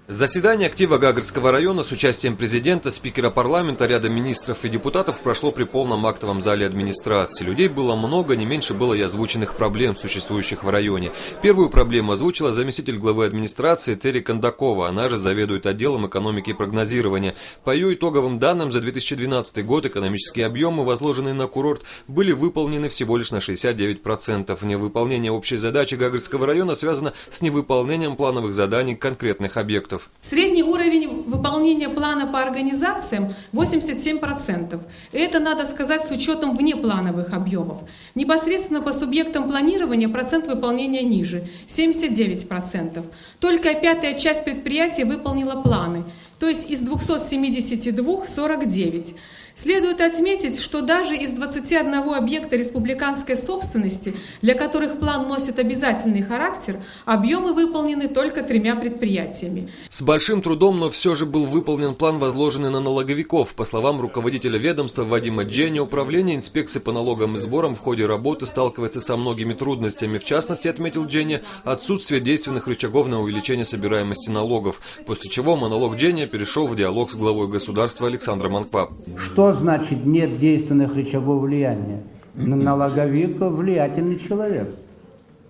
Заседание актива Гагарского района с участием президента, спикера парламента, ряда министров и депутатов прошло при полном актовом зале администрации. Людей было много, не меньше было и озвученных проблем, существующих в районе. Первую проблему озвучила заместитель главы администрации Терри Кондакова. Она же заведует отделом экономики и прогнозирования. По ее итоговым данным, за 2012 год экономические объемы, возложенные на курорт, были выполнены всего лишь на 69%. Невыполнение общей задачи Гагарского района связано с невыполнением плановых заданий конкретных объектов. Средний уровень выполнения плана по организациям 87%. И это надо сказать с учетом внеплановых объемов. Непосредственно по субъектам планирования процент выполнения ниже – 79%. Только пятая часть предприятий выполнила планы, то есть из 272 – 49. Следует отметить, что даже из 21 объекта республиканской собственности, для которых план носит обязательный характер, объемы выполнены только 3 предприятиями. С большим трудом, но все же был выполнен план, возложенный на налоговиков. По словам руководителя ведомства Вадима Дженни, управление инспекции по налогам и сборам в ходе работы сталкивается со многими трудностями. В частности, отметил Дженни, отсутствие действенных рычагов на увеличение собираемости налогов. После чего монолог Дженни перешел в диалог с главой государства Александром Анкпа. Что значит нет действенных рычагов влияния? Налоговик – влиятельный человек.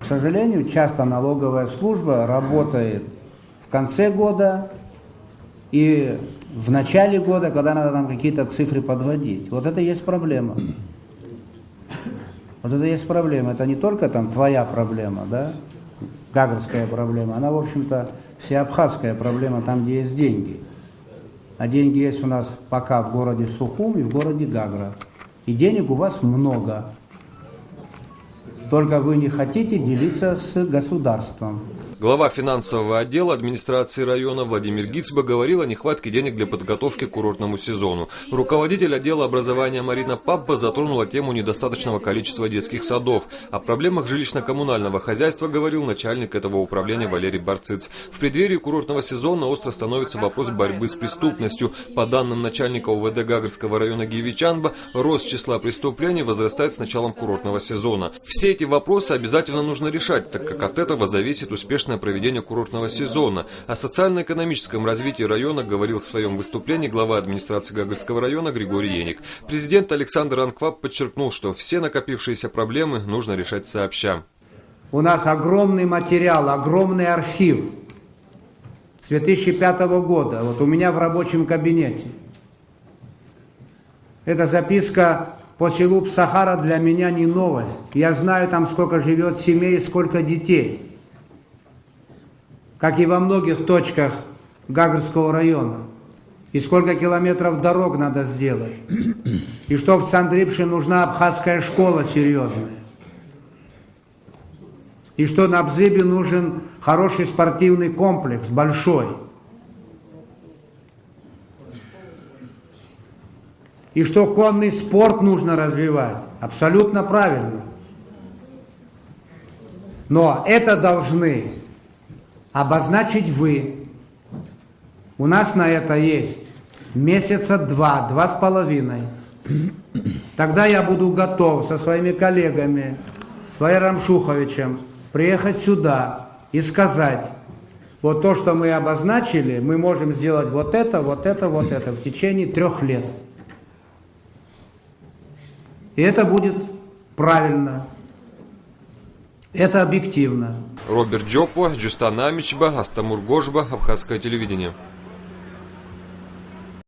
К сожалению, часто налоговая служба работает в конце года и в начале года, когда надо там какие-то цифры подводить. Вот это и есть проблема. Вот это и есть проблема. Это не только там твоя проблема, да, гагарская проблема. Она, в общем-то, всеабхазская проблема, там, где есть деньги. А деньги есть у нас пока в городе Сухум и в городе Гагра. И денег у вас много. Только вы не хотите делиться с государством. Глава финансового отдела администрации района Владимир Гицба говорил о нехватке денег для подготовки к курортному сезону. Руководитель отдела образования Марина Паппа затронула тему недостаточного количества детских садов. О проблемах жилищно-коммунального хозяйства говорил начальник этого управления Валерий Барциц. В преддверии курортного сезона остро становится вопрос борьбы с преступностью. По данным начальника УВД Гагарского района Гивичанба, рост числа преступлений возрастает с началом курортного сезона. Все эти вопросы обязательно нужно решать, так как от этого зависит успешное проведение курортного сезона. О социально-экономическом развитии района говорил в своем выступлении глава администрации Гагарского района Григорий Еник. Президент Александр Анкпап подчеркнул, что все накопившиеся проблемы нужно решать сообща. У нас огромный материал, огромный архив с 2005 года. Вот у меня в рабочем кабинете. Эта записка по селу Псахара для меня не новость. Я знаю там, сколько живет семей, сколько детей. Как и во многих точках Гагарского района. И сколько километров дорог надо сделать. И что в Цандрипше нужна абхазская школа серьезная. И что на Бзыбе нужен хороший спортивный комплекс, большой. И что конный спорт нужно развивать. Абсолютно правильно. Но это должны обозначить вы. У нас на это есть месяца 2–2,5. Тогда я буду готов со своими коллегами, с Валерием Шуховичем, приехать сюда и сказать, вот то, что мы обозначили, мы можем сделать вот это, вот это, вот это в течение 3 лет. И это будет правильно. Это объективно. Роберт Джопо, Джустан Амичба, Астамур Гожба, Абхазское телевидение.